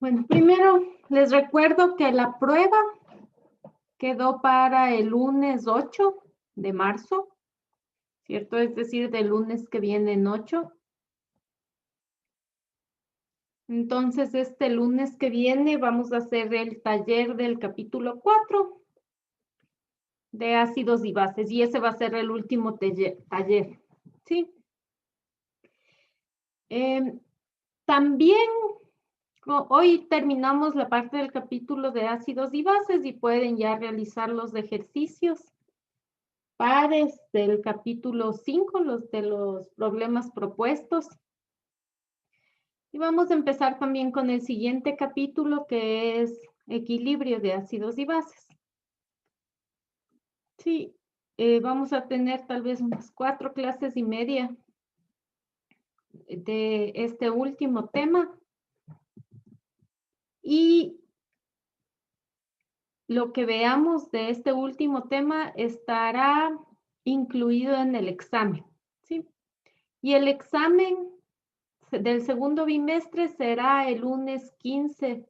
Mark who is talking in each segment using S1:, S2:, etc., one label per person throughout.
S1: Bueno, primero les recuerdo que la prueba quedó para el lunes 8 de marzo, ¿cierto? Es decir, del lunes que viene en 8. Entonces, este lunes que viene vamos a hacer el taller del capítulo 4 de ácidos y bases, y ese va a ser el último taller, ¿sí? También hoy terminamos la parte del capítulo de ácidos y bases y pueden ya realizar los ejercicios pares del capítulo 5, los de los problemas propuestos. Y vamos a empezar también con el siguiente capítulo, que es equilibrio de ácidos y bases. Sí, vamos a tener tal vez unas 4 clases y media de este último tema. Y lo que veamos de este último tema estará incluido en el examen, ¿sí? Y el examen del segundo bimestre será el lunes 15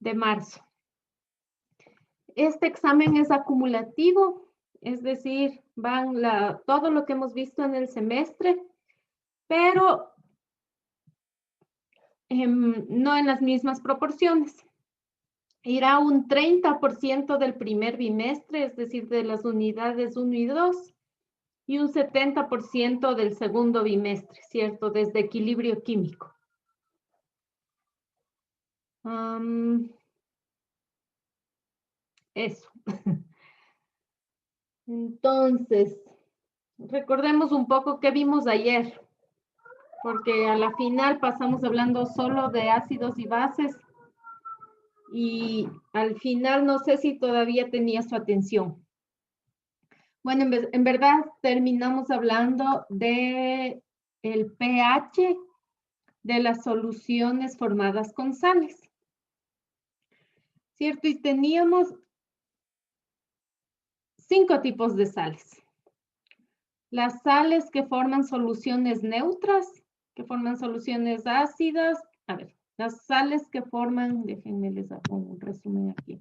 S1: de marzo. Este examen es acumulativo, es decir, van todo lo que hemos visto en el semestre, pero no en las mismas proporciones. Irá un 30% del primer bimestre, es decir, de las unidades 1 y 2, y un 70% del segundo bimestre, ¿cierto? Desde equilibrio químico. Eso. Entonces, recordemos un poco qué vimos ayer, porque a la final pasamos hablando solo de ácidos y bases y al final no sé si todavía tenía su atención. Bueno, en verdad terminamos hablando de el pH de las soluciones formadas con sales, ¿cierto? Y teníamos 5 tipos de sales. Las sales que forman soluciones neutras, que forman soluciones ácidas. A ver, las sales que forman, déjenme les hago un resumen aquí.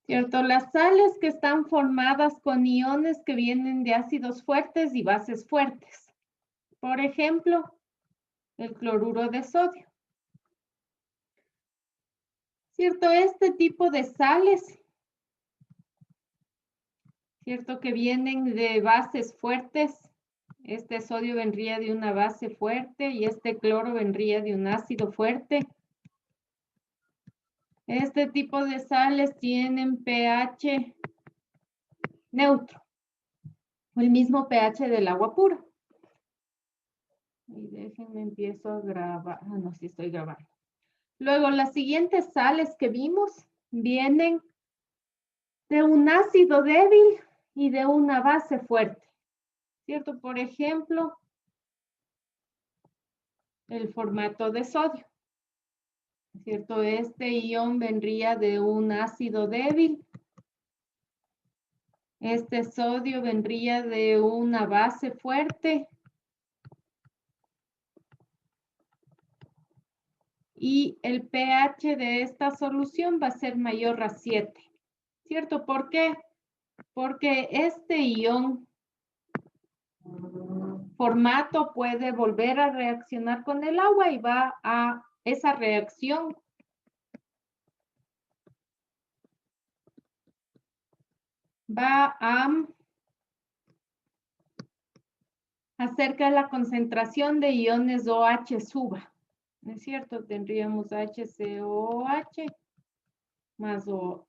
S1: ¿Cierto? Las sales que están formadas con iones que vienen de ácidos fuertes y bases fuertes. Por ejemplo, el cloruro de sodio. ¿Cierto? Este tipo de sales, ¿cierto? Que vienen de bases fuertes. Este sodio vendría de una base fuerte y este cloro vendría de un ácido fuerte. Este tipo de sales tienen pH neutro, el mismo pH del agua pura. Y déjenme, empiezo a grabar. Ah, no, sí estoy grabando. Luego, las siguientes sales que vimos vienen de un ácido débil y de una base fuerte, ¿cierto? Por ejemplo, el formato de sodio, ¿cierto? Este ion vendría de un ácido débil. Este sodio vendría de una base fuerte. Y el pH de esta solución va a ser mayor a 7, ¿cierto? ¿Por qué? Porque este ion formato puede volver a reaccionar con el agua y va a esa reacción va a hacer que la concentración de iones OH suba, ¿no es cierto? Tendríamos HCOH más OH.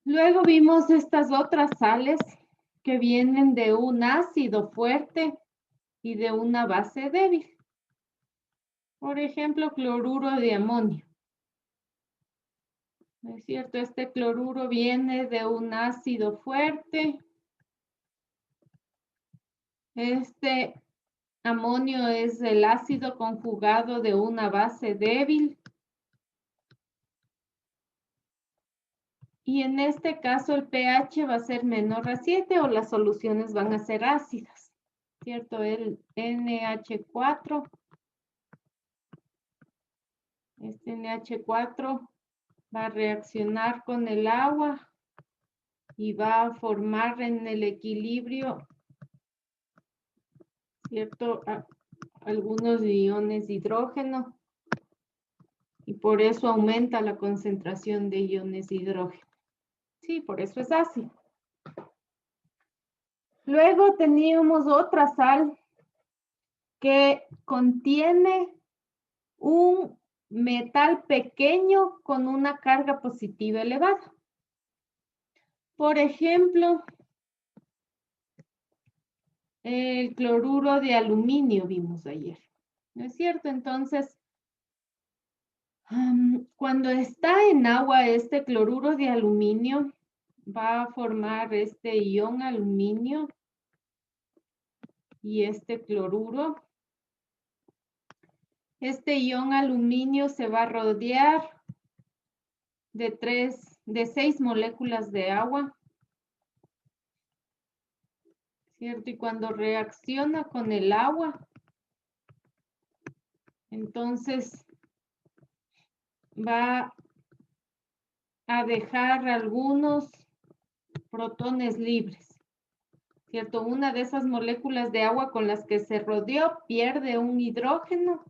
S1: Luego vimos estas otras sales que vienen de un ácido fuerte y de una base débil. Por ejemplo, cloruro de amonio. ¿No es cierto? Este cloruro viene de un ácido fuerte. Este amonio es el ácido conjugado de una base débil. Y en este caso el pH va a ser menor a 7 o las soluciones van a ser ácidas, ¿cierto? El NH4 Este NH4 va a reaccionar con el agua y va a formar en el equilibrio, ¿cierto? Algunos iones de hidrógeno. Y por eso aumenta la concentración de iones de hidrógeno. Sí, por eso es ácido. Luego teníamos otra sal que contiene un metal pequeño con una carga positiva elevada. Por ejemplo, el cloruro de aluminio vimos ayer. ¿No es cierto? Entonces, cuando está en agua, este cloruro de aluminio va a formar este ion aluminio y este cloruro. Este ion aluminio se va a rodear de 6 moléculas de agua, ¿cierto? Y cuando reacciona con el agua, entonces va a dejar algunos protones libres, ¿cierto? Una de esas moléculas de agua con las que se rodeó pierde un hidrógeno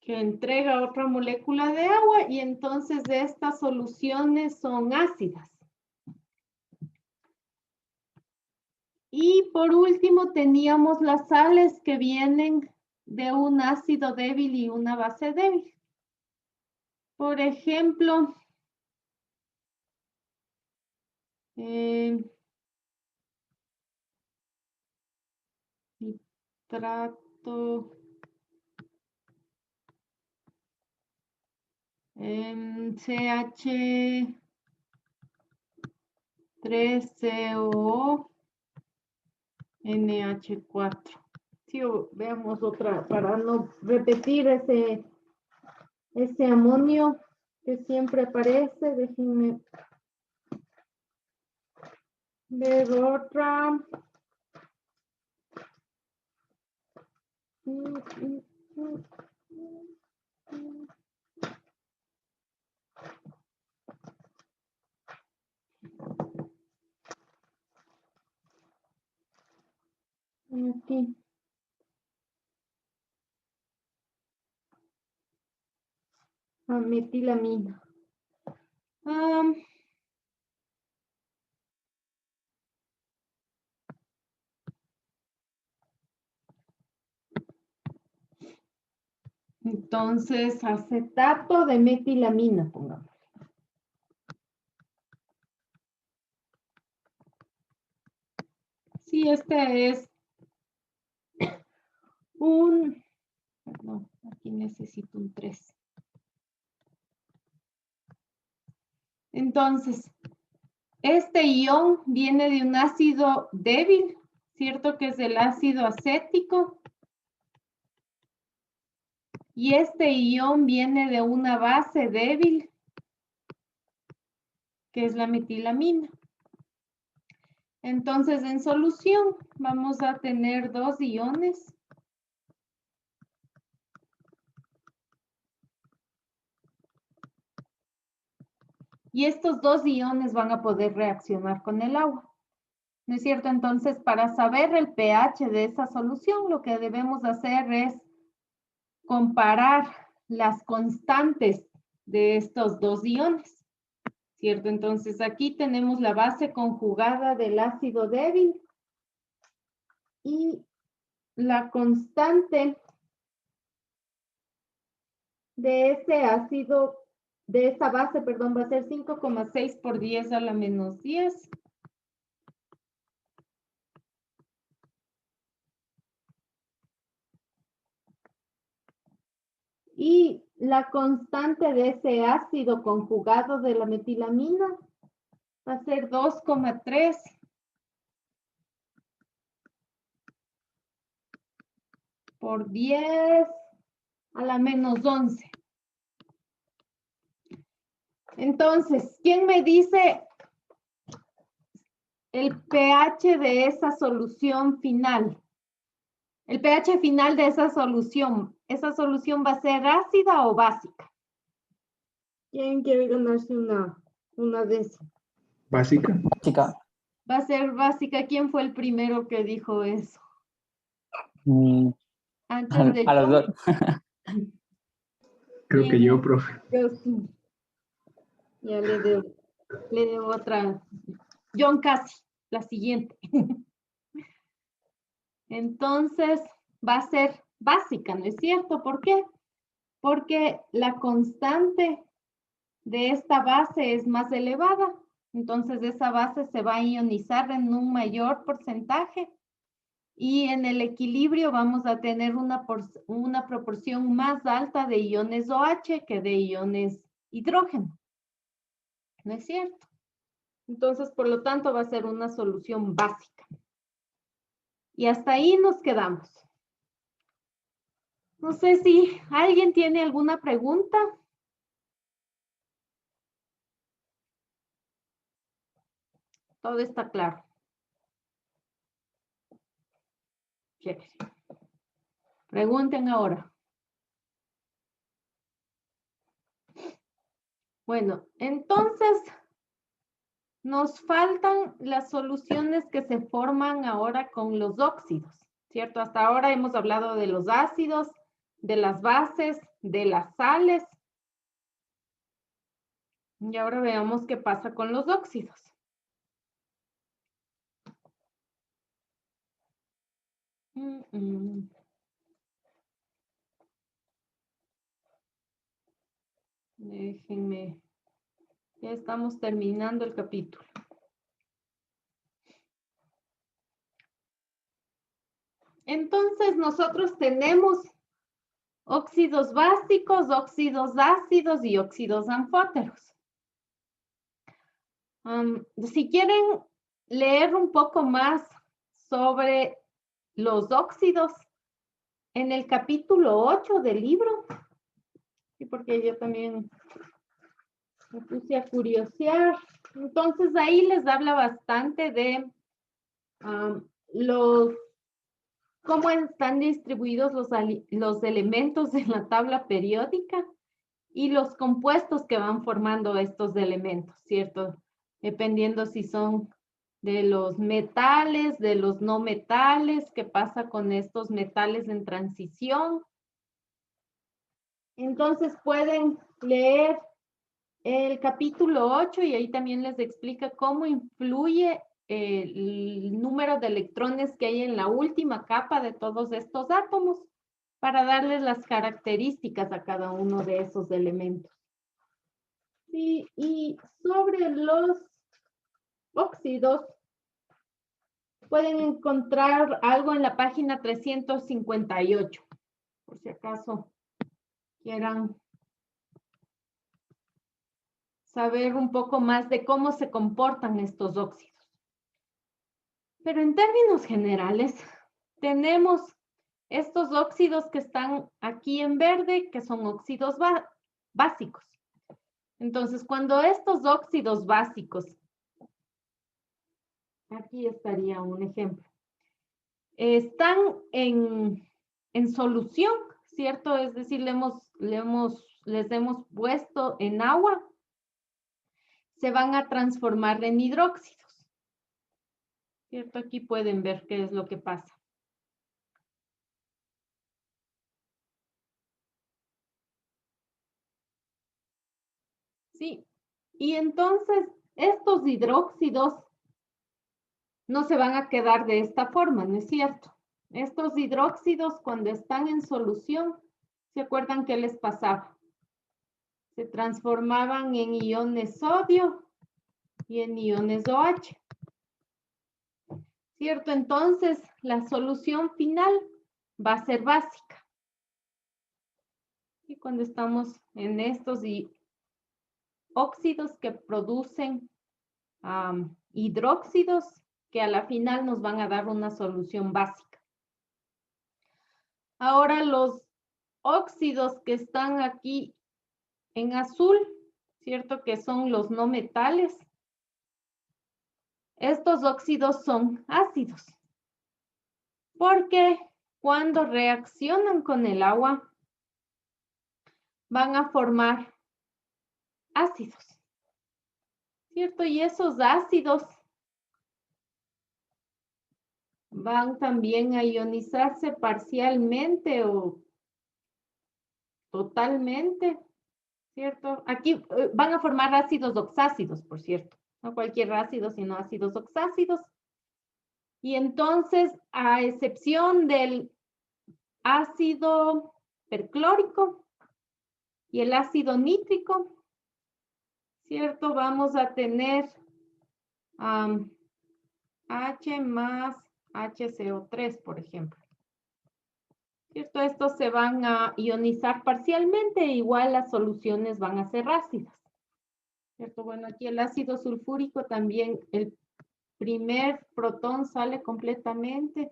S1: que entrega otra molécula de agua y entonces estas soluciones son ácidas. Y por último teníamos las sales que vienen de un ácido débil y una base débil. Por ejemplo, nitrato, CH3COO, NH4. Sí, veamos otra para no repetir ese amonio que siempre aparece. Déjenme ver otra. Aquí. Metilamina. Entonces, acetato de metilamina, pongamos. Sí, este es perdón, aquí necesito un 3. Entonces, este ion viene de un ácido débil, ¿cierto? Que es el ácido acético. Y este ion viene de una base débil, que es la metilamina. Entonces, en solución, vamos a tener dos iones. Y estos dos iones van a poder reaccionar con el agua. ¿No es cierto? Entonces, para saber el pH de esa solución, lo que debemos hacer es comparar las constantes de estos dos iones, ¿cierto? Entonces, aquí tenemos la base conjugada del ácido débil y la constante de ese ácido, de esa base, perdón, va a ser 5,6 por 10 a la menos 10. Y la constante de ese ácido conjugado de la metilamina va a ser 2,3 por 10 a la menos 11. Entonces, ¿quién me dice el pH de esa solución final. El pH final de esa solución va a ser ácida o básica. ¿Quién quiere ganarse una de esas?
S2: Básica.
S3: Chica.
S1: Va a ser básica. ¿Quién fue el primero que dijo eso? Antes de
S3: A los
S1: John.
S3: dos.
S2: Creo que yo, profe.
S1: Yo sí. Ya le debo otra. John casi, la siguiente. Entonces, va a ser básica, ¿no es cierto? ¿Por qué? Porque la constante de esta base es más elevada. Entonces, esa base se va a ionizar en un mayor porcentaje. Y en el equilibrio vamos a tener una proporción más alta de iones OH que de iones hidrógeno. ¿No es cierto? Entonces, por lo tanto, va a ser una solución básica. Y hasta ahí nos quedamos. No sé si alguien tiene alguna pregunta. Todo está claro. Chévere. Pregunten ahora. Bueno, entonces nos faltan las soluciones que se forman ahora con los óxidos, ¿cierto? Hasta ahora hemos hablado de los ácidos, de las bases, de las sales. Y ahora veamos qué pasa con los óxidos. Déjenme. Ya estamos terminando el capítulo. Entonces, nosotros tenemos óxidos básicos, óxidos ácidos y óxidos anfóteros. Si quieren leer un poco más sobre los óxidos, en el capítulo 8 del libro, y porque yo también me puse a curiosear, entonces ahí les habla bastante de cómo están distribuidos los elementos en la tabla periódica y los compuestos que van formando estos elementos, ¿cierto? Dependiendo si son de los metales, de los no metales, qué pasa con estos metales en transición. Entonces pueden leer el capítulo 8 y ahí también les explica cómo influye el número de electrones que hay en la última capa de todos estos átomos para darles las características a cada uno de esos elementos. Sí, y sobre los óxidos, pueden encontrar algo en la página 358, por si acaso quieran saber un poco más de cómo se comportan estos óxidos. Pero en términos generales, tenemos estos óxidos que están aquí en verde, que son óxidos básicos. Entonces, cuando estos óxidos básicos, aquí estaría un ejemplo, están en solución, ¿cierto? Es decir, les hemos puesto en agua, se van a transformar en hidróxidos, ¿cierto? Aquí pueden ver qué es lo que pasa. Sí, y entonces estos hidróxidos no se van a quedar de esta forma, ¿no es cierto? Estos hidróxidos cuando están en solución, ¿se acuerdan qué les pasaba? Se transformaban en iones sodio y en iones OH. ¿Cierto? Entonces, la solución final va a ser básica. Y cuando estamos en estos óxidos que producen hidróxidos, que a la final nos van a dar una solución básica. Ahora los óxidos que están aquí en azul, ¿cierto? Que son los no metales. estos óxidos son ácidos, porque cuando reaccionan con el agua, van a formar ácidos, ¿cierto? Y esos ácidos van también a ionizarse parcialmente o totalmente, ¿cierto? Aquí van a formar ácidos oxácidos, por cierto. No cualquier ácido, sino ácidos oxácidos. Y entonces, a excepción del ácido perclórico y el ácido nítrico, ¿cierto? Vamos a tener H más HCO3, por ejemplo. ¿Cierto? Estos se van a ionizar parcialmente, igual las soluciones van a ser ácidas. ¿Cierto? Bueno, aquí el ácido sulfúrico también, el primer protón sale completamente.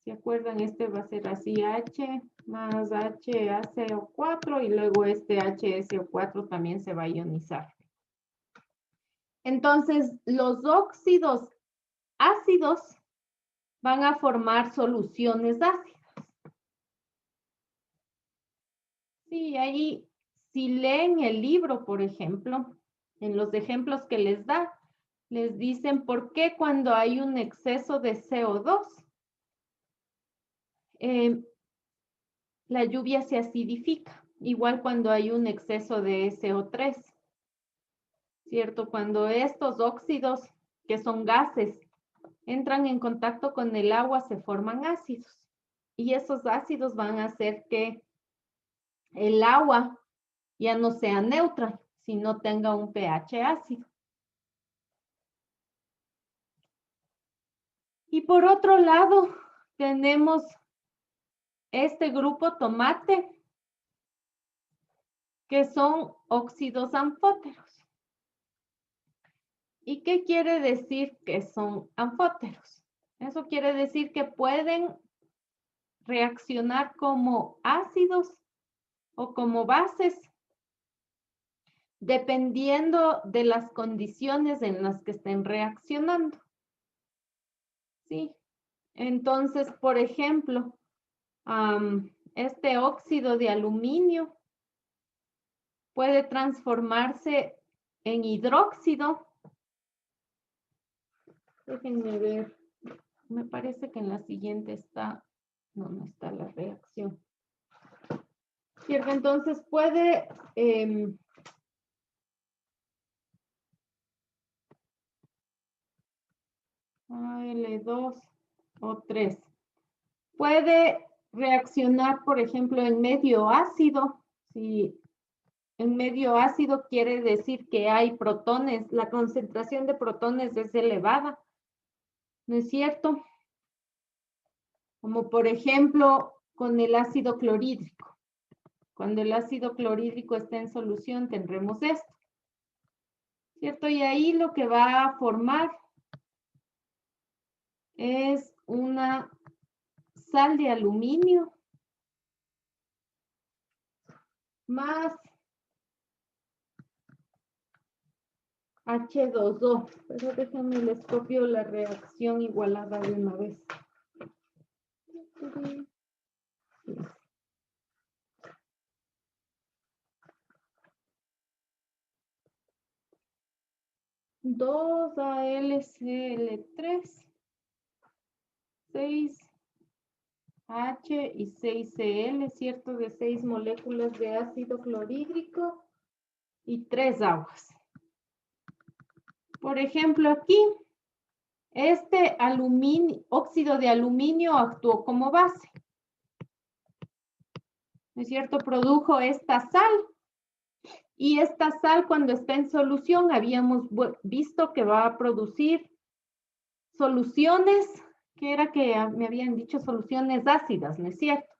S1: ¿Se acuerdan? Este va a ser así, H más HACO4 y luego este HSO4 también se va a ionizar. Entonces, los óxidos ácidos van a formar soluciones ácidas. Sí, ahí, si leen el libro, por ejemplo, en los ejemplos que les da, les dicen por qué cuando hay un exceso de CO2, la lluvia se acidifica, igual cuando hay un exceso de SO3, ¿cierto? Cuando estos óxidos, que son gases, entran en contacto con el agua, se forman ácidos. Y esos ácidos van a hacer que el agua ya no sea neutra, sino tenga un pH ácido. Y por otro lado, tenemos este grupo tomate, que son óxidos anfóteros. ¿Y qué quiere decir que son anfóteros? Eso quiere decir que pueden reaccionar como ácidos o como bases, dependiendo de las condiciones en las que estén reaccionando. ¿Sí? Entonces, por ejemplo, este óxido de aluminio puede transformarse en hidróxido. Déjenme ver. Me parece que en la siguiente está, no está la reacción. ¿Cierto? Entonces puede L2 o 3. Puede reaccionar, por ejemplo, en medio ácido. Si en medio ácido quiere decir que hay protones, la concentración de protones es elevada, ¿no es cierto? Como por ejemplo con el ácido clorhídrico. Cuando el ácido clorhídrico está en solución tendremos esto, ¿cierto? Y ahí lo que va a formar es una sal de aluminio más H2O. Pero déjenme les copio la reacción igualada de una vez. Dos AlCl3, 6H y 6Cl, ¿cierto? De 6 moléculas de ácido clorhídrico y 3 aguas. Por ejemplo, aquí, este óxido de aluminio actuó como base. ¿No es cierto? Produjo esta sal. Y esta sal, cuando está en solución, habíamos visto que va a producir soluciones, que era que me habían dicho soluciones ácidas, ¿no es cierto?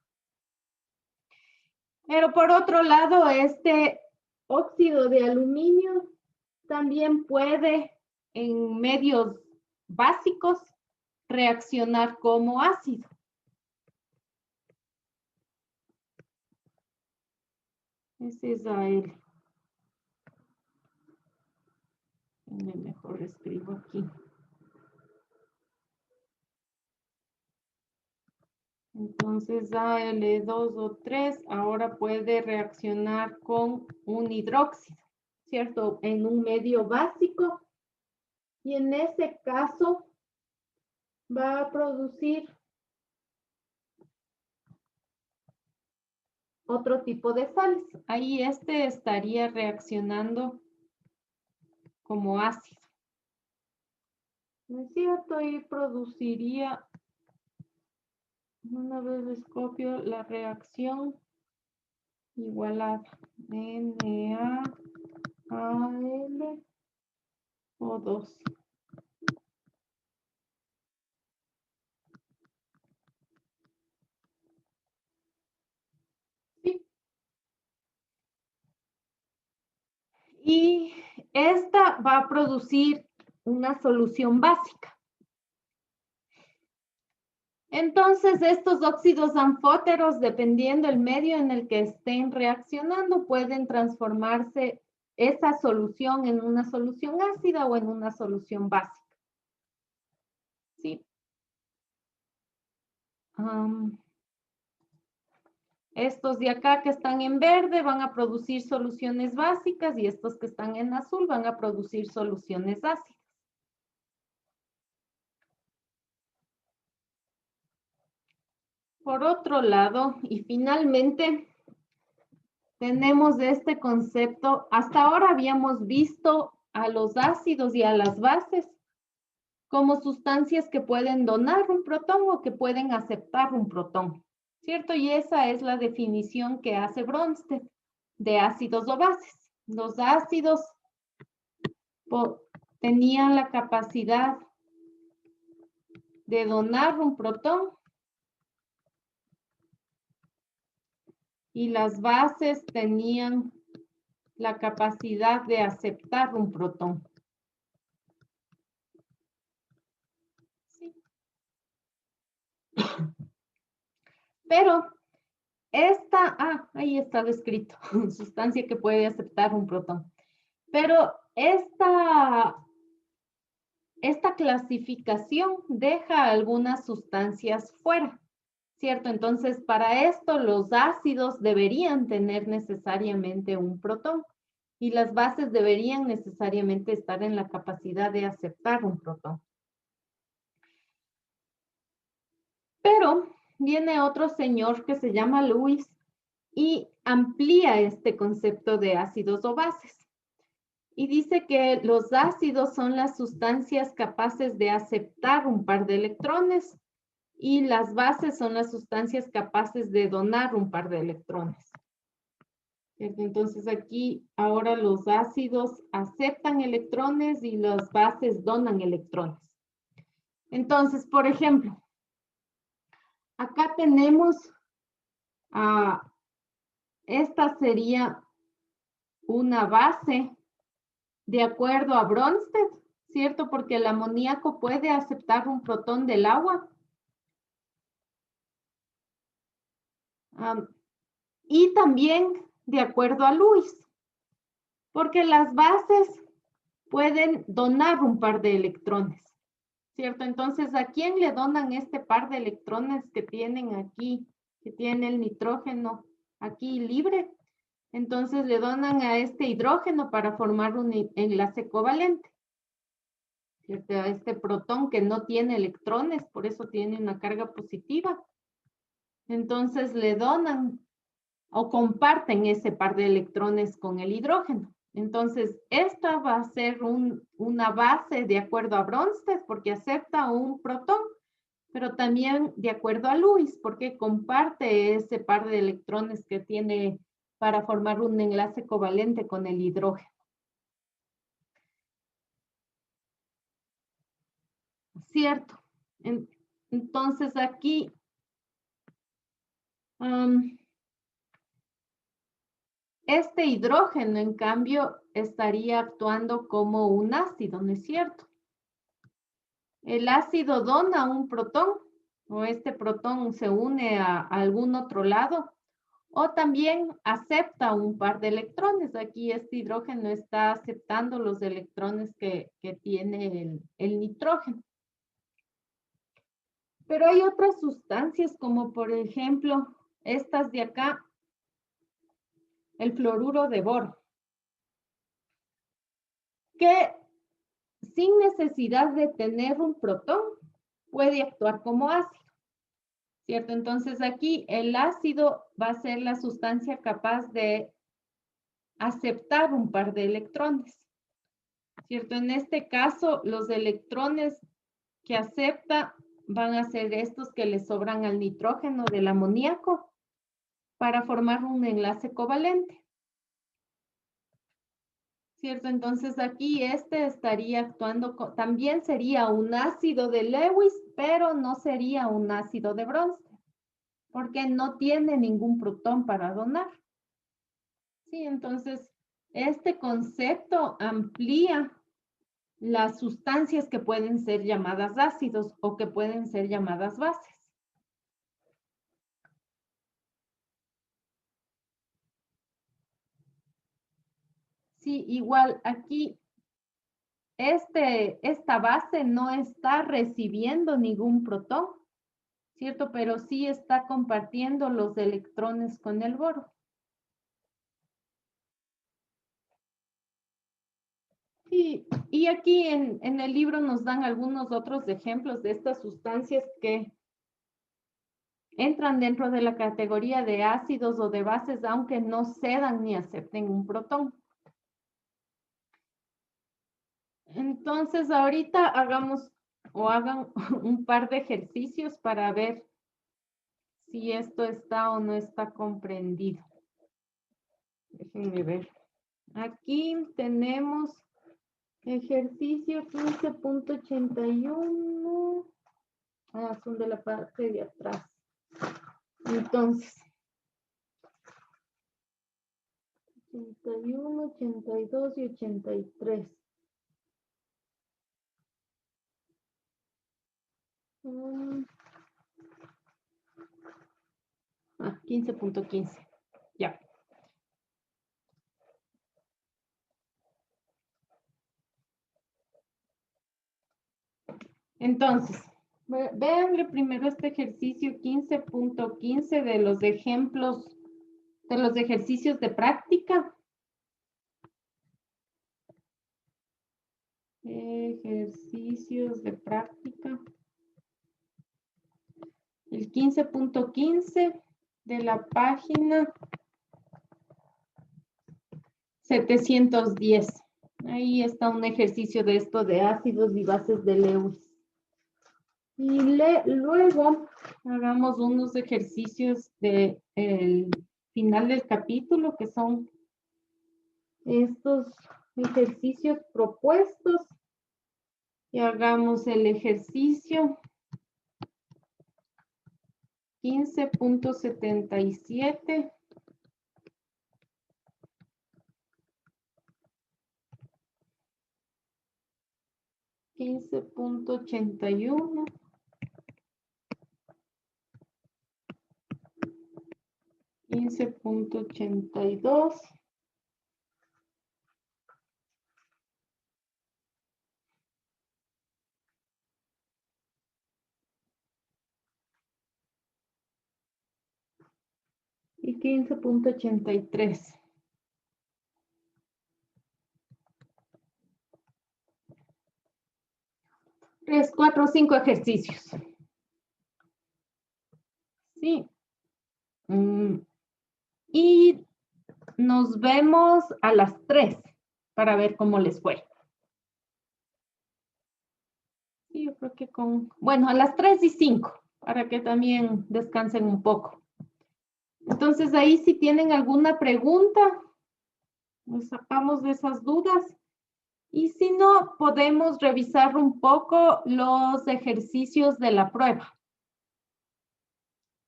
S1: Pero por otro lado, este óxido de aluminio también puede, en medios básicos, reaccionar como ácido. Ese es AL. Mejor escribo aquí. Entonces Al2O3 ahora puede reaccionar con un hidróxido, ¿cierto? En un medio básico. Y en ese caso va a producir otro tipo de sales. Ahí este estaría reaccionando como ácido. ¿No es cierto? Y produciría, una vez les copio la reacción, igualada NaAlO2. ¿Sí? Y esta va a producir una solución básica. Entonces, estos óxidos anfóteros, dependiendo del medio en el que estén reaccionando, pueden transformarse esa solución en una solución ácida o en una solución básica. ¿Sí? Estos de acá que están en verde van a producir soluciones básicas y estos que están en azul van a producir soluciones ácidas. Por otro lado, y finalmente, tenemos este concepto. Hasta ahora habíamos visto a los ácidos y a las bases como sustancias que pueden donar un protón o que pueden aceptar un protón, ¿cierto? Y esa es la definición que hace Bronsted de ácidos o bases. Los ácidos tenían la capacidad de donar un protón y las bases tenían la capacidad de aceptar un protón. Sí. Pero ahí está escrito, sustancia que puede aceptar un protón. Pero esta clasificación deja algunas sustancias fuera, ¿cierto? Entonces, para esto los ácidos deberían tener necesariamente un protón y las bases deberían necesariamente estar en la capacidad de aceptar un protón. Pero viene otro señor que se llama Lewis y amplía este concepto de ácidos o bases. Y dice que los ácidos son las sustancias capaces de aceptar un par de electrones y las bases son las sustancias capaces de donar un par de electrones. Entonces aquí ahora los ácidos aceptan electrones y las bases donan electrones. Entonces, por ejemplo, acá tenemos, esta sería una base de acuerdo a Bronsted, ¿cierto? Porque el amoníaco puede aceptar un protón del agua. Y también de acuerdo a Lewis, porque las bases pueden donar un par de electrones, ¿cierto? Entonces, ¿a quién le donan este par de electrones que tienen aquí, que tiene el nitrógeno aquí libre? Entonces, le donan a este hidrógeno para formar un enlace covalente, ¿cierto? A este protón que no tiene electrones, por eso tiene una carga positiva. Entonces, le donan o comparten ese par de electrones con el hidrógeno. Entonces, esta va a ser una base de acuerdo a Bronsted porque acepta un protón, pero también de acuerdo a Lewis porque comparte ese par de electrones que tiene para formar un enlace covalente con el hidrógeno. ¿Cierto? Entonces, aquí este hidrógeno, en cambio, estaría actuando como un ácido, ¿no es cierto? El ácido dona un protón o este protón se une a algún otro lado o también acepta un par de electrones. Aquí este hidrógeno está aceptando los electrones que tiene el nitrógeno. Pero hay otras sustancias como por ejemplo estas de acá, el fluoruro de boro, que sin necesidad de tener un protón puede actuar como ácido, ¿cierto? Entonces aquí el ácido va a ser la sustancia capaz de aceptar un par de electrones, ¿cierto? En este caso, los electrones que acepta van a ser estos que le sobran al nitrógeno del amoníaco para formar un enlace covalente, ¿cierto? Entonces aquí este estaría actuando, también sería un ácido de Lewis, pero no sería un ácido de Bronsted, porque no tiene ningún protón para donar. Sí, entonces este concepto amplía las sustancias que pueden ser llamadas ácidos o que pueden ser llamadas bases. Sí, igual aquí esta base no está recibiendo ningún protón, ¿cierto? Pero sí está compartiendo los electrones con el boro. Y aquí en el libro nos dan algunos otros ejemplos de estas sustancias que entran dentro de la categoría de ácidos o de bases, aunque no cedan ni acepten un protón. Entonces, ahorita hagamos o hagan un par de ejercicios para ver si esto está o no está comprendido. Déjenme ver. Aquí tenemos ejercicio 15.81. Ah, son de la parte de atrás. Entonces, 81, 82 y 83. 15.15. Ya. Entonces, véanle primero este ejercicio 15.15 de los ejemplos, de los ejercicios de práctica. Ejercicios de práctica. El 15.15 de la página 710. Ahí está un ejercicio de esto de ácidos y bases de Lewis. Y luego hagamos unos ejercicios del final del capítulo, que son estos ejercicios propuestos. Y hagamos el ejercicio 15.77. 15.81. 15.82. Y 15.83. 3, 4, 5 ejercicios. Sí. Y nos vemos a las 3 para ver cómo les fue. Sí, yo creo que bueno, a las 3:05 para que también descansen un poco. Entonces ahí si tienen alguna pregunta, nos sacamos de esas dudas. Y si no, podemos revisar un poco los ejercicios de la prueba.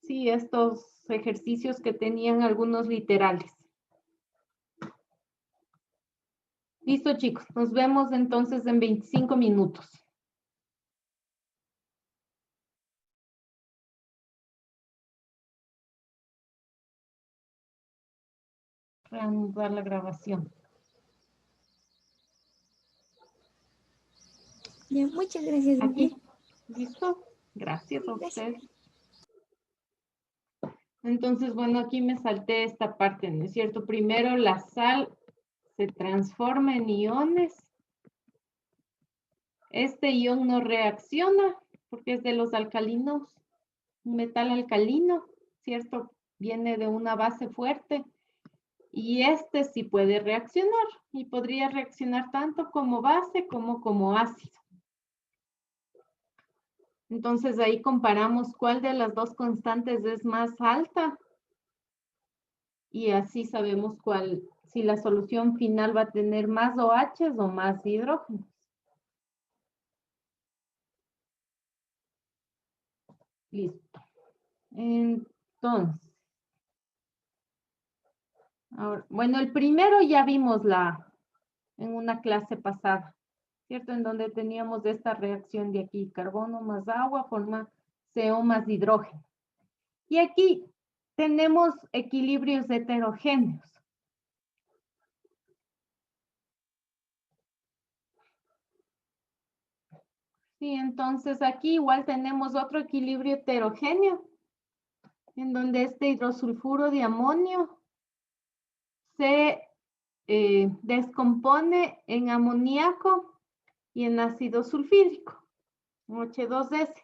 S1: Sí, estos ejercicios que tenían algunos literales. Listo, chicos. Nos vemos entonces en 25 minutos. Reanudar la grabación.
S3: Ya, muchas gracias.
S1: Aquí. ¿Listo? Gracias a usted. Entonces, bueno, aquí me salté esta parte, ¿no es cierto? Primero la sal se transforma en iones. Este ion no reacciona porque es de los alcalinos, un metal alcalino, ¿cierto? Viene de una base fuerte. Y este sí puede reaccionar y podría reaccionar tanto como base como ácido. Entonces ahí comparamos cuál de las dos constantes es más alta y así sabemos cuál, si la solución final va a tener más OH o más hidrógenos. Listo. Entonces, ahora, bueno, el primero ya vimos en una clase pasada, ¿cierto? En donde teníamos esta reacción de aquí, carbono más agua forma CO más hidrógeno. Y aquí tenemos equilibrios heterogéneos. Sí, entonces aquí igual tenemos otro equilibrio heterogéneo, en donde este hidrosulfuro de amonio se descompone en amoníaco y en ácido sulfídrico, H2S.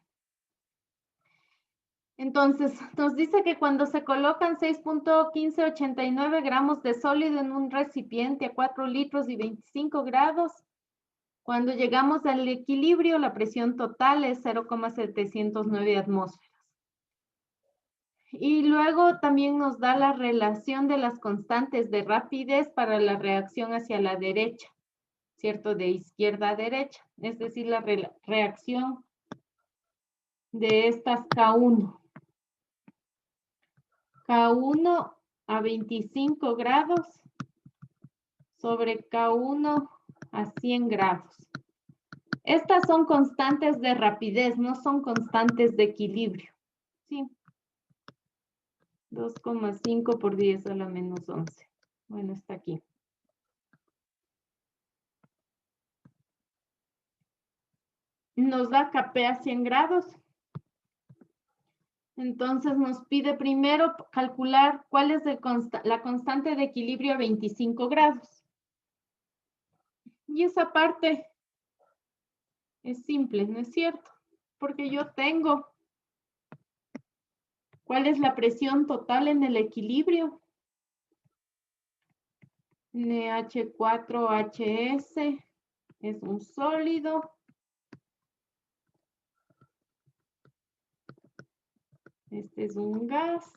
S1: Entonces, nos dice que cuando se colocan 6.1589 gramos de sólido en un recipiente a 4 litros y 25 grados, cuando llegamos al equilibrio, la presión total es 0,709 atmósferas. Y luego también nos da la relación de las constantes de rapidez para la reacción hacia la derecha, ¿cierto? De izquierda a derecha, es decir, la reacción de estas K1. K1 a 25 grados sobre K1 a 100 grados. Estas son constantes de rapidez, no son constantes de equilibrio. Sí. 2,5 por 10 a la menos 11. Bueno, está aquí. Nos da Kp a 100 grados. Entonces nos pide primero calcular cuál es la constante de equilibrio a 25 grados. Y esa parte es simple, ¿no es cierto? Porque yo tengo cuál es la presión total en el equilibrio. NH4HS es un sólido. Este es un gas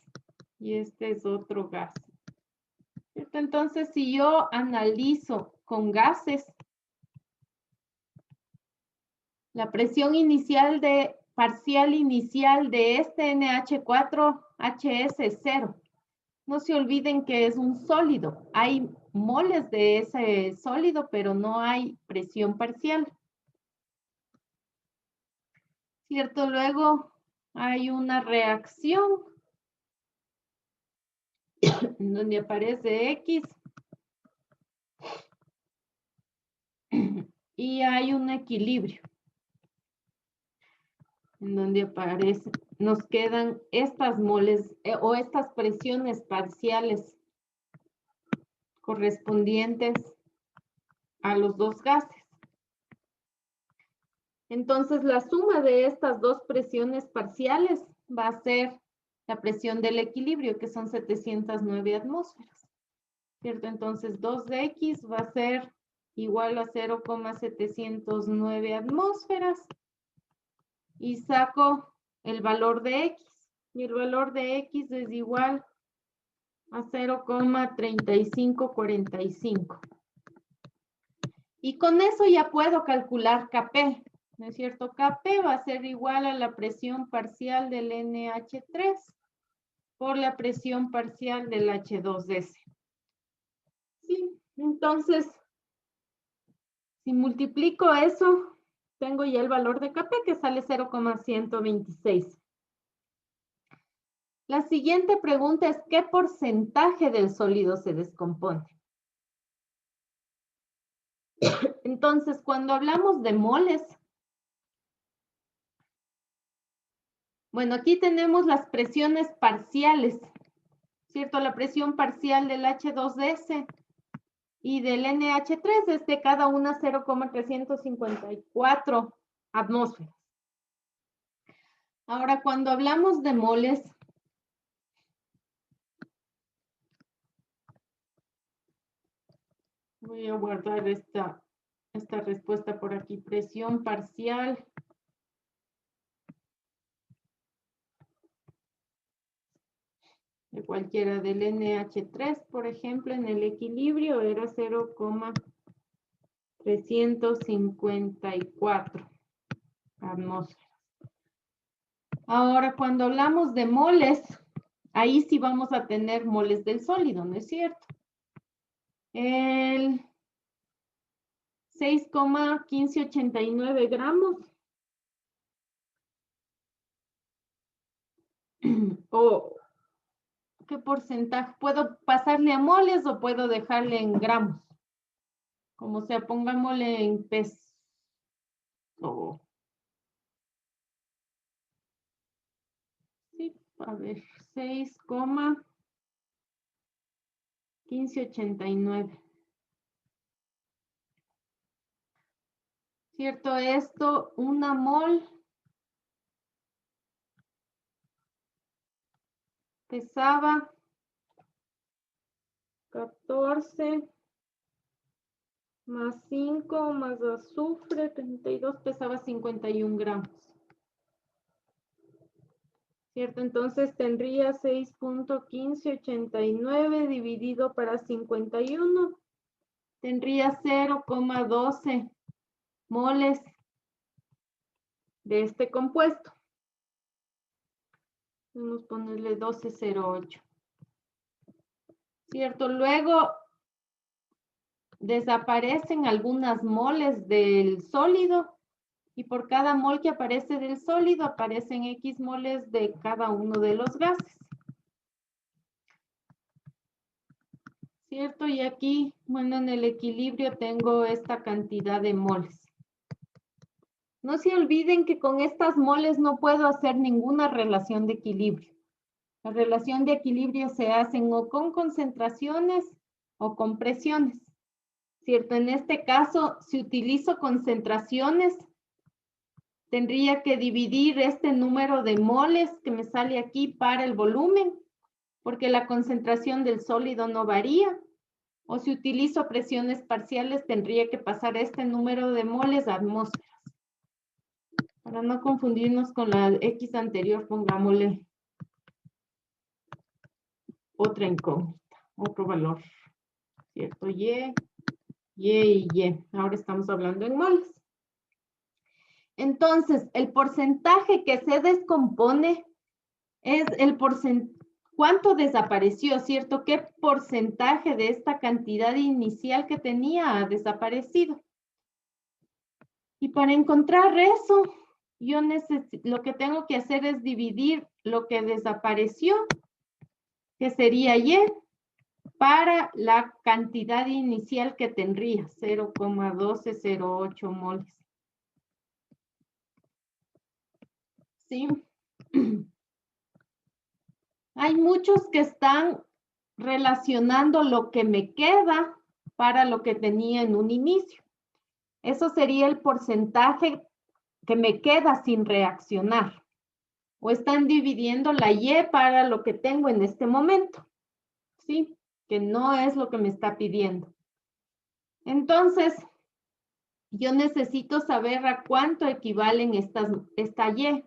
S1: y este es otro gas. Entonces, si yo analizo con gases, la presión inicial parcial inicial de este NH4HS es 0. No se olviden que es un sólido. Hay moles de ese sólido, pero no hay presión parcial. ¿Cierto? Luego hay una reacción en donde aparece X y hay un equilibrio en donde aparece, nos quedan estas moles o estas presiones parciales correspondientes a los dos gases. Entonces, la suma de estas dos presiones parciales va a ser la presión del equilibrio, que son 709 atmósferas, ¿cierto? Entonces, 2 de X va a ser igual a 0,709 atmósferas y saco el valor de X. Y el valor de X es igual a 0,3545. Y con eso ya puedo calcular Kp, ¿no es cierto? Kp va a ser igual a la presión parcial del NH3 por la presión parcial del H2S. Sí, entonces, si multiplico eso, tengo ya el valor de Kp que sale 0,126. La siguiente pregunta es, ¿qué porcentaje del sólido se descompone? Entonces, cuando hablamos de moles, Bueno, aquí tenemos las presiones parciales, ¿cierto? La presión parcial del H2S y del NH3 es de cada una 0,354 atmósferas. Ahora, cuando hablamos de moles, voy a guardar esta respuesta por aquí. Presión parcial de cualquiera del NH3, por ejemplo, en el equilibrio era 0,354 atmósferas. Ahora, cuando hablamos de moles, ahí sí vamos a tener moles del sólido, ¿no es cierto? El 6,1589 gramos. O, ¿qué porcentaje? ¿Puedo pasarle a moles o puedo dejarle en gramos? Como sea, pongámosle en peso. Sí, a ver, 6,1589. ¿Cierto? Esto, una mol pesaba 14 más 5 más azufre, 32, pesaba 51 gramos. ¿Cierto? Entonces tendría 6,1589 dividido para 51. Tendría 0,12 moles de este compuesto. Vamos a ponerle 1208. ¿Cierto? Luego desaparecen algunas moles del sólido y por cada mol que aparece del sólido aparecen X moles de cada uno de los gases. ¿Cierto? Y aquí, bueno, en el equilibrio tengo esta cantidad de moles. No se olviden que con estas moles no puedo hacer ninguna relación de equilibrio. La relación de equilibrio se hacen o con concentraciones o con presiones. ¿Cierto? En este caso, si utilizo concentraciones, tendría que dividir este número de moles que me sale aquí para el volumen, porque la concentración del sólido no varía. O si utilizo presiones parciales, tendría que pasar este número de moles a atmósferas. Para no confundirnos con la X anterior, pongámosle otra incógnita, otro valor. ¿Cierto? Y. Ahora estamos hablando en moles. Entonces, el porcentaje que se descompone es el porcentaje, ¿cuánto desapareció, cierto? ¿Qué porcentaje de esta cantidad inicial que tenía ha desaparecido? Y para encontrar eso, yo lo que tengo que hacer es dividir lo que desapareció, que sería Y, para la cantidad inicial que tendría, 0,1208 moles. ¿Sí? Hay muchos que están relacionando lo que me queda para lo que tenía en un inicio. Eso sería el porcentaje que me queda sin reaccionar. O están dividiendo la Y para lo que tengo en este momento. ¿Sí? Que no es lo que me está pidiendo. Entonces, yo necesito saber a cuánto equivalen esta Y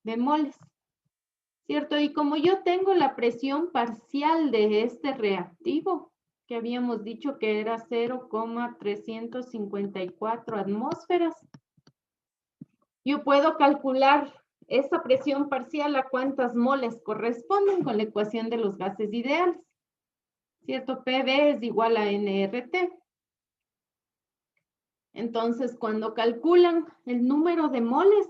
S1: de moles. ¿Cierto? Y como yo tengo la presión parcial de este reactivo, que habíamos dicho que era 0,354 atmósferas, yo puedo calcular esa presión parcial a cuántas moles corresponden con la ecuación de los gases ideales. ¿Cierto? PV es igual a nRT. Entonces, cuando calculan el número de moles,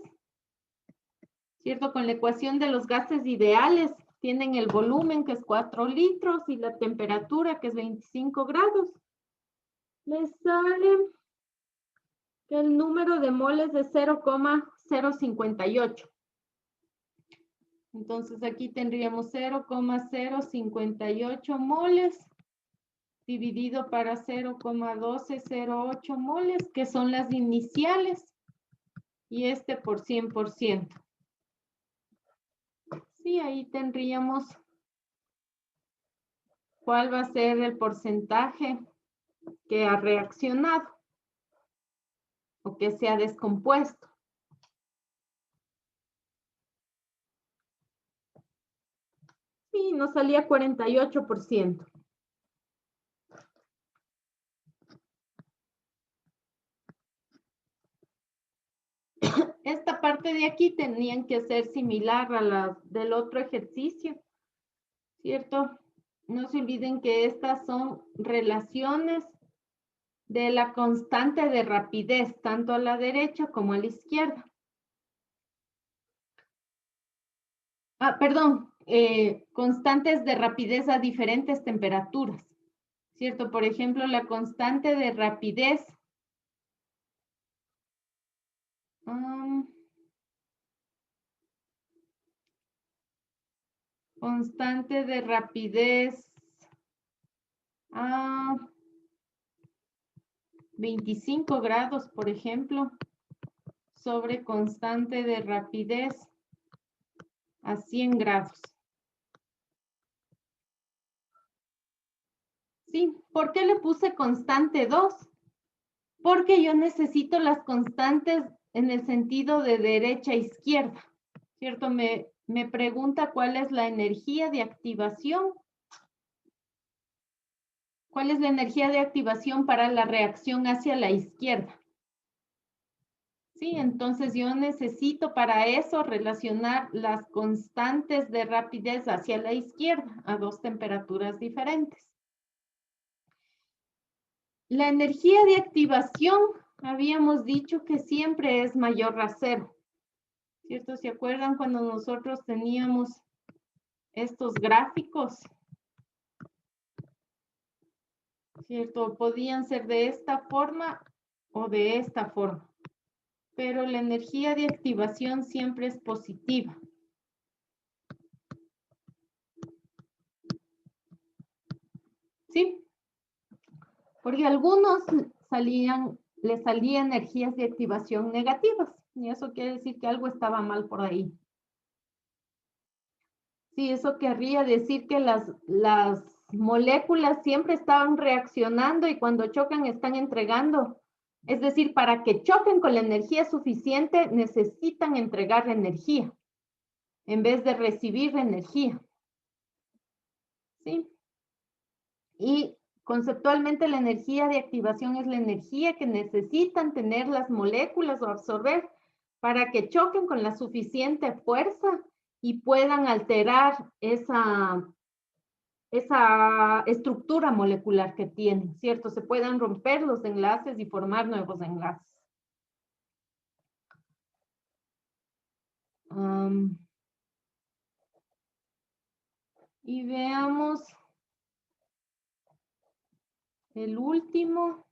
S1: ¿cierto? Con la ecuación de los gases ideales, tienen el volumen, que es 4 litros, y la temperatura, que es 25 grados. Les sale que el número de moles es 0,058. Entonces aquí tendríamos 0,058 moles dividido para 0,1208 moles, que son las iniciales, y este por 100%. Sí, ahí tendríamos cuál va a ser el porcentaje que ha reaccionado o que se ha descompuesto. Sí, nos salía 48%. Esta parte de aquí tenían que ser similar a la del otro ejercicio, ¿cierto? No se olviden que estas son relaciones de la constante de rapidez, tanto a la derecha como a la izquierda. Perdón, constantes de rapidez a diferentes temperaturas, ¿cierto? Por ejemplo, la constante de rapidez. Constante de rapidez a 25 grados, por ejemplo, sobre constante de rapidez a 100 grados. Sí, ¿por qué le puse constante 2? Porque yo necesito las constantes en el sentido de derecha a izquierda, ¿cierto? Me pregunta cuál es la energía de activación. ¿Cuál es la energía de activación para la reacción hacia la izquierda? Sí, entonces yo necesito para eso relacionar las constantes de rapidez hacia la izquierda a dos temperaturas diferentes. La energía de activación, habíamos dicho que siempre es mayor a 0, ¿cierto? ¿Se acuerdan cuando nosotros teníamos estos gráficos? ¿Cierto? Podían ser de esta forma o de esta forma, pero la energía de activación siempre es positiva. ¿Sí? Porque a algunos les salían energías de activación negativas, y eso quiere decir que algo estaba mal por ahí. Sí, eso querría decir que las moléculas siempre estaban reaccionando y cuando chocan están entregando. Es decir, para que choquen con la energía suficiente necesitan entregar energía en vez de recibir energía. ¿Sí? Y conceptualmente la energía de activación es la energía que necesitan tener las moléculas o absorber para que choquen con la suficiente fuerza y puedan alterar esa estructura molecular que tienen, ¿cierto? Se puedan romper los enlaces y formar nuevos enlaces. Y veamos el último.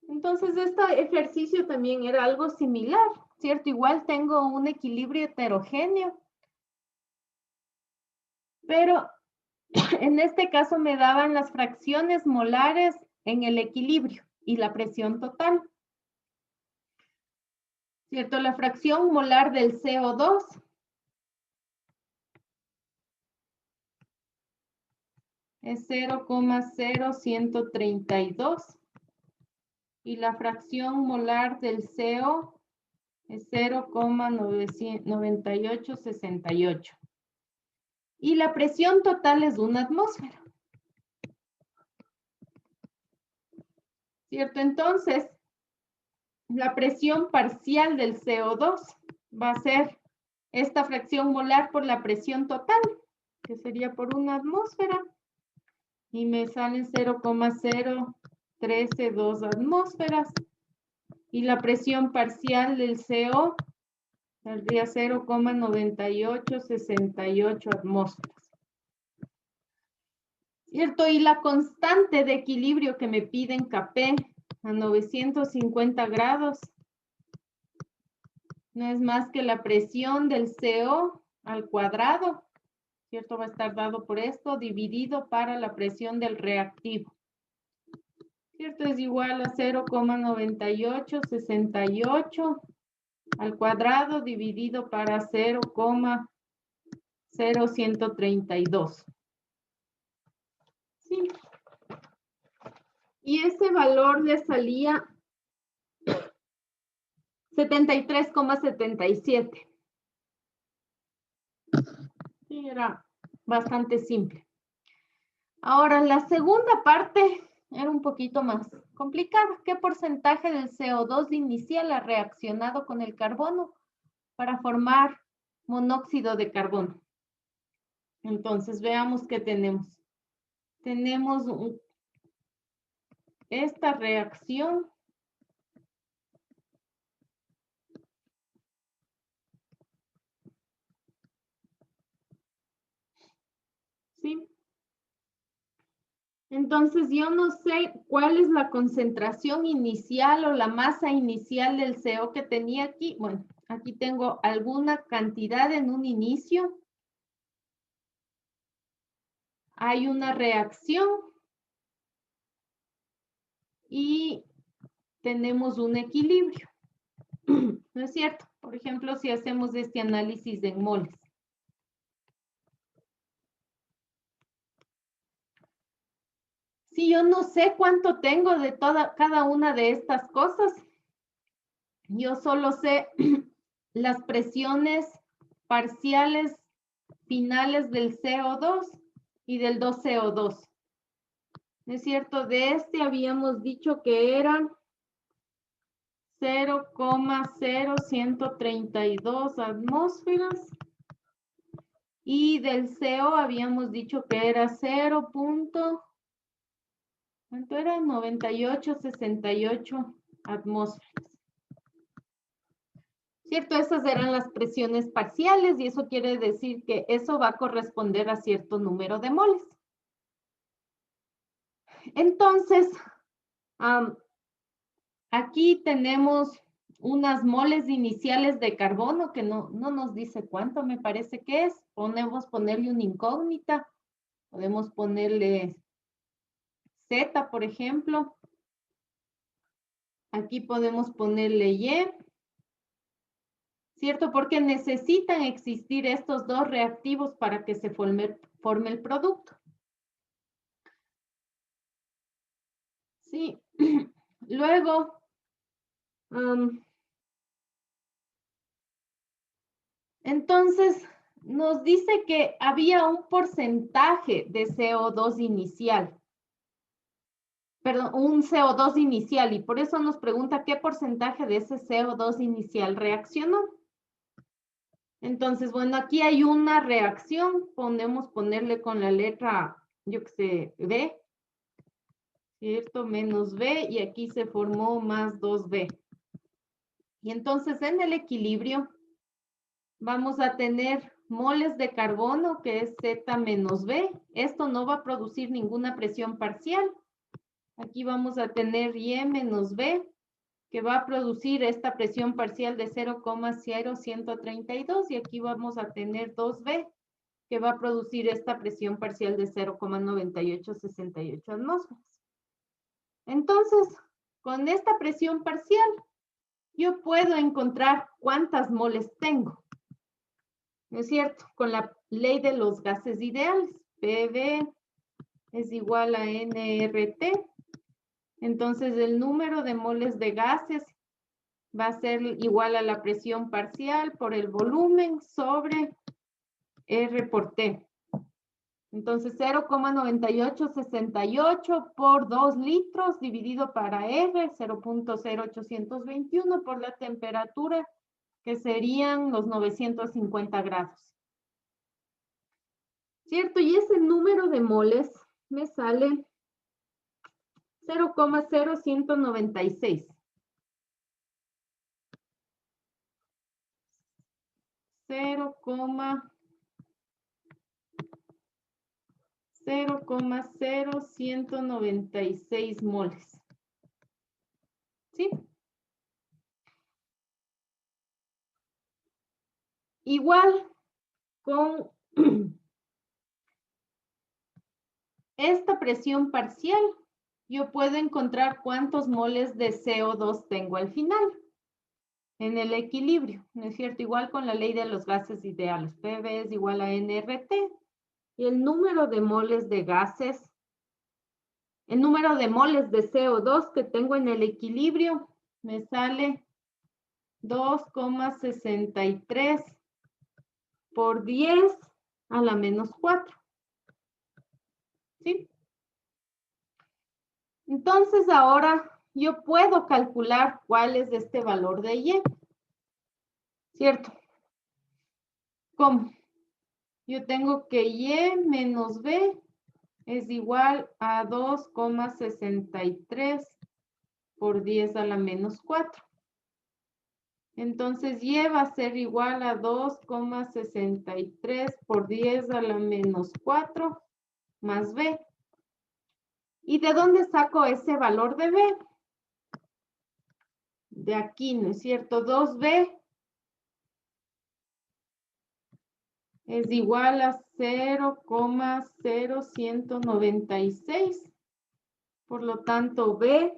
S1: Entonces, este ejercicio también era algo similar, ¿cierto? Igual tengo un equilibrio heterogéneo, pero en este caso me daban las fracciones molares en el equilibrio y la presión total, ¿cierto? La fracción molar del CO2 es 0,0132 y la fracción molar del CO es 0,9868. Y la presión total es 1 atmósfera. ¿Cierto? Entonces, la presión parcial del CO2 va a ser esta fracción molar por la presión total, que sería por 1 atmósfera. Y me salen 0,0132 atmósferas. Y la presión parcial del CO Saldría 0,9868 atmósferas. ¿Cierto? Y la constante de equilibrio que me piden Kp a 950 grados no es más que la presión del CO al cuadrado, ¿cierto? Va a estar dado por esto, dividido para la presión del reactivo. ¿Cierto? Es igual a 0,9868 al cuadrado dividido para 0,0132. ¿Sí? Y ese valor le salía 73,77. Sí, era bastante simple. Ahora, la segunda parte era un poquito más complicada. ¿Qué porcentaje del CO2 inicial ha reaccionado con el carbono para formar monóxido de carbono? Entonces, veamos qué tenemos. Tenemos esta reacción. ¿Sí? Entonces, yo no sé cuál es la concentración inicial o la masa inicial del CO que tenía aquí. Bueno, aquí tengo alguna cantidad en un inicio. Hay una reacción y tenemos un equilibrio. ¿No es cierto? Por ejemplo, si hacemos este análisis en moles. Si yo no sé cuánto tengo de cada una de estas cosas, yo solo sé las presiones parciales finales del CO2 y del 2CO2. ¿No es cierto? De este habíamos dicho que eran 0,0132 atmósferas y del CO habíamos dicho que era 0,9868 atmósferas. ¿Cierto? Esas eran las presiones parciales y eso quiere decir que eso va a corresponder a cierto número de moles. Entonces, aquí tenemos unas moles iniciales de carbono que no nos dice cuánto me parece que es. Podemos ponerle una incógnita. Podemos ponerle Z, por ejemplo. Aquí podemos ponerle Y. ¿Cierto? Porque necesitan existir estos dos reactivos para que se forme el producto. Sí. Luego, entonces, nos dice que había un porcentaje de CO2 inicial. Perdón, un CO2 inicial, y por eso nos pregunta qué porcentaje de ese CO2 inicial reaccionó. Entonces, bueno, aquí hay una reacción, ponerle con la letra, yo qué sé, B, ¿cierto? Menos B, y aquí se formó más 2B. Y entonces, en el equilibrio, vamos a tener moles de carbono, que es Z menos B. Esto no va a producir ninguna presión parcial. Aquí vamos a tener Y menos B, que va a producir esta presión parcial de 0,0132 y aquí vamos a tener 2B, que va a producir esta presión parcial de 0,9868 atmósferas. Entonces, con esta presión parcial, yo puedo encontrar cuántas moles tengo. ¿No es cierto? Con la ley de los gases ideales, PV es igual a nRT. Entonces, el número de moles de gases va a ser igual a la presión parcial por el volumen sobre R por T. Entonces, 0,9868 por 2 litros dividido para R, 0,0821 por la temperatura, que serían los 950 grados. ¿Cierto? Y ese número de moles me sale 0,0196. 0,0196 moles. ¿Sí? Igual con esta presión parcial, yo puedo encontrar cuántos moles de CO2 tengo al final en el equilibrio, ¿no es cierto? Igual con la ley de los gases ideales. PV es igual a nRT. Y el número de moles de gases, el número de moles de CO2 que tengo en el equilibrio, me sale 2,63 por 10 a la menos 4. ¿Sí? Entonces ahora yo puedo calcular cuál es este valor de Y. ¿Cierto? ¿Cómo? Yo tengo que Y menos B es igual a 2,63 por 10 a la menos 4. Entonces Y va a ser igual a 2,63 por 10 a la menos 4 más B. ¿Y de dónde saco ese valor de B? De aquí, ¿no es cierto? 2B es igual a 0,0196. Por lo tanto, B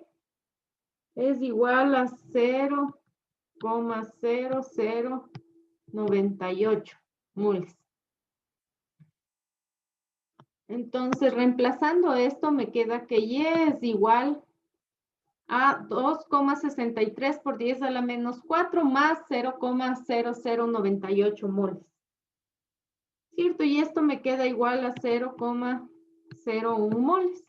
S1: es igual a 0,0098 moles. Entonces, reemplazando esto, me queda que Y es igual a 2,63 por 10 a la menos 4 más 0,0098 moles. ¿Cierto? Y esto me queda igual a 0,01 moles.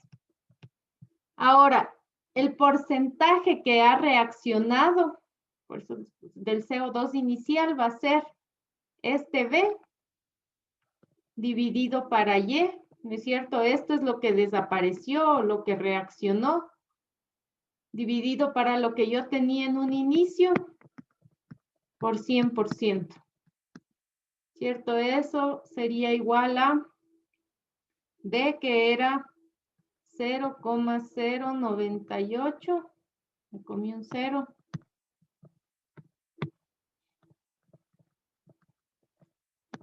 S1: Ahora, el porcentaje que ha reaccionado, por eso del CO2 inicial va a ser este B dividido para Y, ¿no es cierto? Esto es lo que desapareció, lo que reaccionó, dividido para lo que yo tenía en un inicio por 100%. ¿Cierto? Eso sería igual a D, que era 0,098, me comí un 0,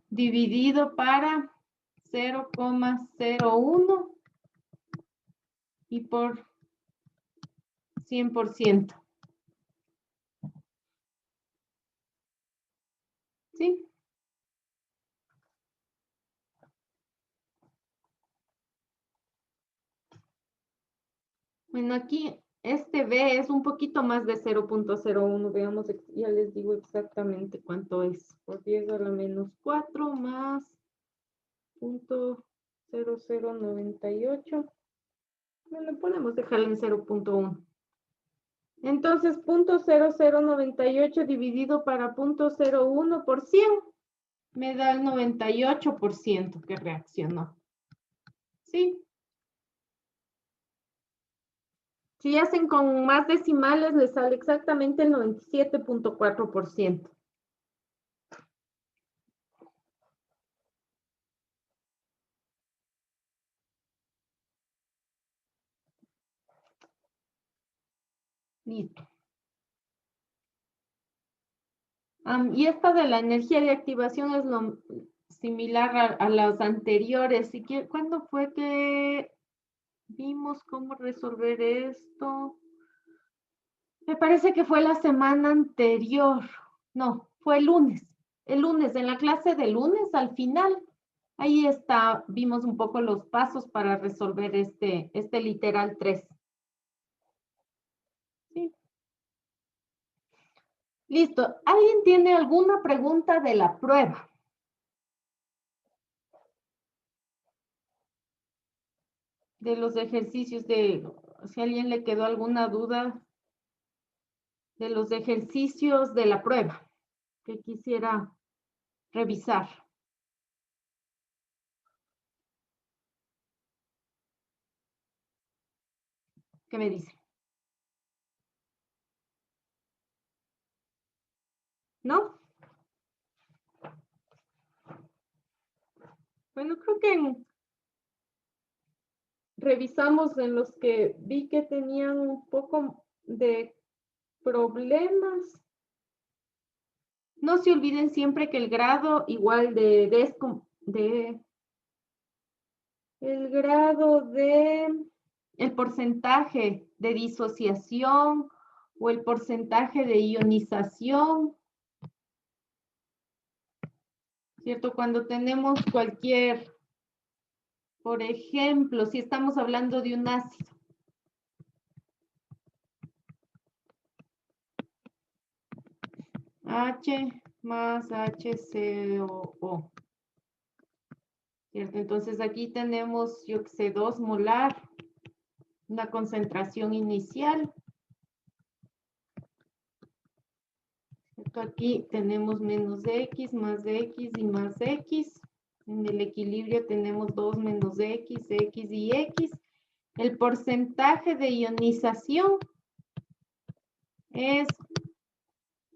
S1: dividido para 0,01 y por 100%. ¿Sí? Bueno, aquí este B es un poquito más de 0,01. Veamos, ya les digo exactamente cuánto es. Por 10 a la menos 4 más 0,0098. Bueno, podemos dejarlo en 0,1. Entonces, 0,0098 dividido para 0,01 por 100 me da el 98% que reaccionó. ¿Sí? Si hacen con más decimales, les sale exactamente el 97,4%. Listo. Y esta de la energía de activación es lo similar a las anteriores. ¿Cuándo fue que vimos cómo resolver esto? Me parece que fue la semana anterior. No, fue el lunes. El lunes, en la clase de lunes, al final, ahí está, vimos un poco los pasos para resolver este literal 3. ¿Sí? Listo. ¿Alguien tiene alguna pregunta de la prueba? De los ejercicios, si a alguien le quedó alguna duda de los ejercicios de la prueba que quisiera revisar. ¿Qué me dice? ¿No? Bueno, creo que revisamos en los que vi que tenían un poco de problemas. No se olviden siempre que el grado igual el grado de el porcentaje de disociación o el porcentaje de ionización, ¿cierto? Cuando tenemos cualquier, por ejemplo, si estamos hablando de un ácido, H más HCOO, ¿cierto? Entonces aquí tenemos, yo que sé, 2 molar, una concentración inicial. Aquí tenemos menos X, más X y más X. En el equilibrio tenemos 2 menos X, X y X. El porcentaje de ionización es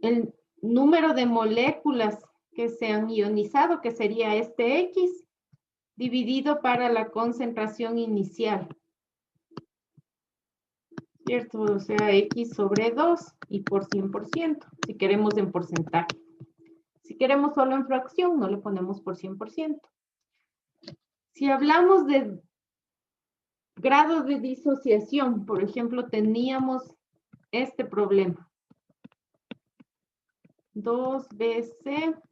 S1: el número de moléculas que se han ionizado, que sería este X, dividido para la concentración inicial. ¿Cierto? O sea, X sobre 2 y por 100%, si queremos en porcentaje. Si queremos solo en fracción, no le ponemos por 100%. Si hablamos de grado de disociación, por ejemplo, teníamos este problema. 2BC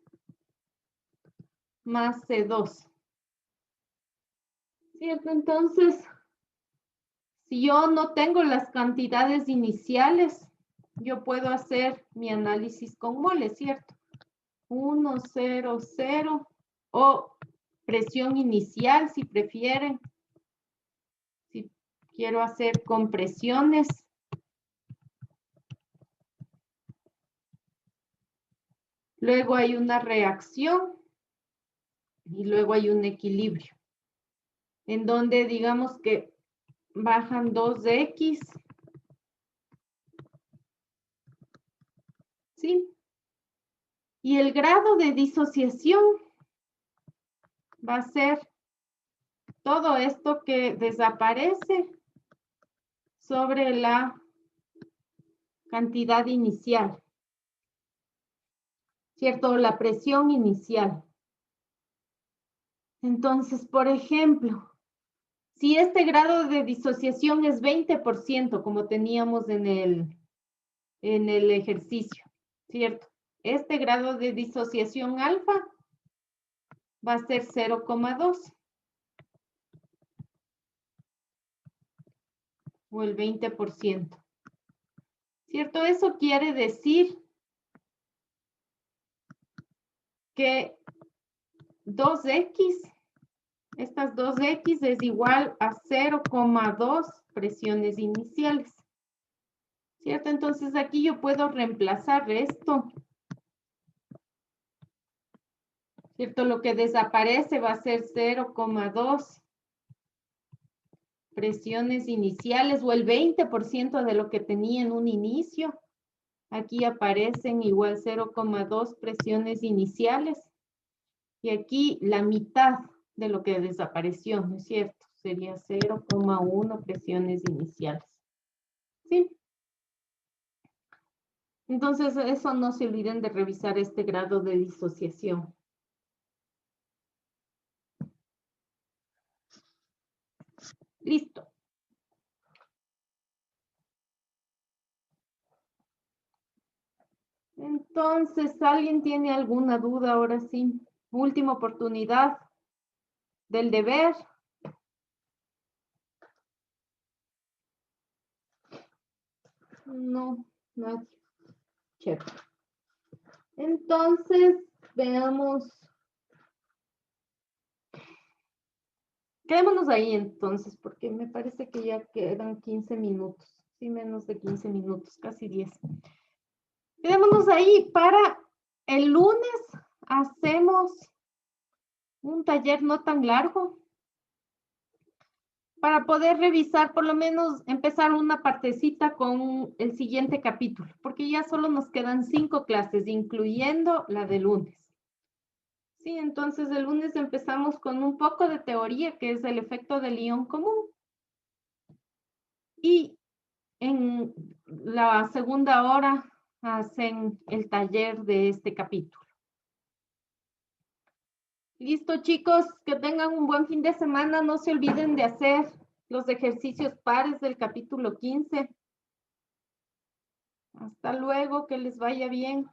S1: más C2. ¿Cierto? Entonces, si yo no tengo las cantidades iniciales, yo puedo hacer mi análisis con moles, ¿cierto? 1, 0, 0 o presión inicial si prefieren. Si quiero hacer compresiones. Luego hay una reacción y luego hay un equilibrio. En donde digamos que bajan 2X. ¿Sí? Y el grado de disociación va a ser todo esto que desaparece sobre la cantidad inicial, ¿cierto? La presión inicial. Entonces, por ejemplo, si este grado de disociación es 20%, como teníamos en el ejercicio, ¿cierto? Este grado de disociación alfa va a ser 0,2. O el 20%. ¿Cierto? Eso quiere decir que 2X, estas 2X es igual a 0,2 presiones iniciales. ¿Cierto? Entonces aquí yo puedo reemplazar esto. ¿Cierto? Lo que desaparece va a ser 0,2 presiones iniciales o el 20% de lo que tenía en un inicio. Aquí aparecen igual 0,2 presiones iniciales. Y aquí la mitad de lo que desapareció, ¿no es cierto? Sería 0,1 presiones iniciales. ¿Sí? Entonces, eso no se olviden de revisar este grado de disociación. Listo. Entonces, ¿alguien tiene alguna duda ahora sí? Última oportunidad del deber. No, nadie. Chévere. Entonces, veamos. Quedémonos ahí entonces, porque me parece que ya quedan 15 minutos. Sí, menos de 15 minutos, casi 10. Quedémonos ahí para el lunes. Hacemos un taller no tan largo para poder revisar, por lo menos empezar una partecita con el siguiente capítulo, porque ya solo nos quedan 5 clases, incluyendo la de lunes. Sí, entonces el lunes empezamos con un poco de teoría, que es el efecto del ion común. Y en la segunda hora hacen el taller de este capítulo. Listo, chicos, que tengan un buen fin de semana. No se olviden de hacer los ejercicios pares del capítulo 15. Hasta luego, que les vaya bien.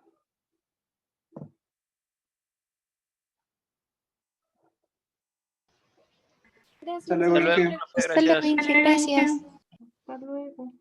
S3: Gracias.
S2: Hasta luego,
S4: Hasta luego,
S2: Inge.
S4: profe,
S3: Hasta luego,
S4: gracias.
S3: Inge. Gracias.
S1: Hasta luego.